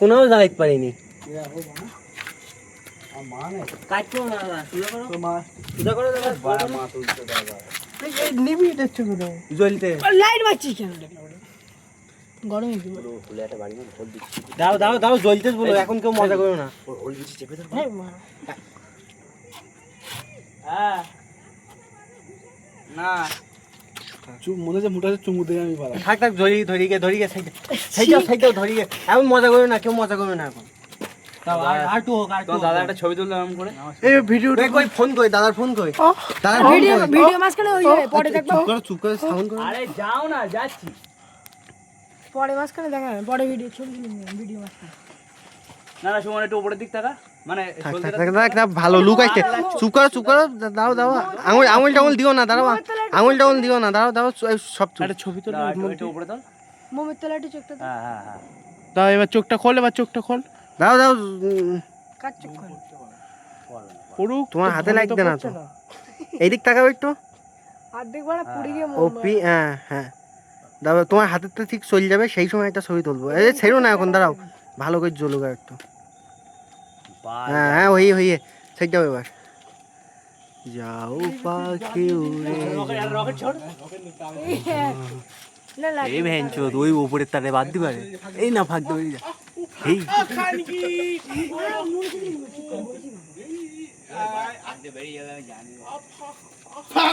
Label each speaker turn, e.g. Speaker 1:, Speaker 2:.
Speaker 1: কোনাও জ্বালাইতে পারিনি। দাও দাও দাও জ্বলতে বলো, এখন কেউ মজা করো না।
Speaker 2: মনে হচ্ছে মোটা চুমু দিয়ে আমি পালা।
Speaker 1: থাক থাক ধরিয়ে সাইডটাও ধরিয়ে। এখন মজা করো না, কেউ মজা করো না এখন।
Speaker 3: দাদা একটা ছবি তুললো এরকম করে।
Speaker 1: এই ভিডিওটা কই ফোন কই, দাদার ফোন কই, দাদার
Speaker 4: ভিডিও মাঝখানে ওই পরে দেখবো।
Speaker 1: চুপ করে সাউন্ড করো।
Speaker 3: আরে যাও না, যাচ্ছি।
Speaker 4: পরে মাঝখানে দেখা যাবে, পরে ভিডিও ছবি ভিডিও মাঝখানে।
Speaker 3: না না, সুমন একটু উপরের দিক তাকা। মানে
Speaker 1: থাক ভালো লুক আসছে। চুপ করো দাও দাও। আঙুল টাঙুল দিও না, দাঁড়াও। আঙুল টাঙুল দিও না, দাঁড়াও সব
Speaker 2: একটা ছবি তুলে
Speaker 3: একটু উপরে তোল।
Speaker 4: মোমের তলাটি চোখটা
Speaker 3: হ্যাঁ হ্যাঁ হ্যাঁ।
Speaker 2: দাও, এবার চোখটা খোল, এবার চোখটা খোল।
Speaker 1: দাও
Speaker 4: কাট চোখ খোল।
Speaker 2: পড়ুক,
Speaker 1: তোমার হাতে লাগবে না তো। এইদিক তাকাও একটু।
Speaker 4: অর্ধেক বড় পুড়ে গিয়ে
Speaker 1: ওপি হ্যাঁ দাও, তোমার হাতের তো ঠিক চলে যাবে, সেই সময় একটা ছবি তুলবো। এই ছেড়ো না এখন, দাঁড়াও ভালো করে জ্বলুক একটু। হ্যাঁ হইয়ে সেটাও এবার। যাও পাখি উড়ে
Speaker 3: রকেট ছোড়।
Speaker 4: না না
Speaker 1: এই ভেঞ্চো ওই উপরের তারে বাদ দিবারে। এই না ভাগ দেবে এই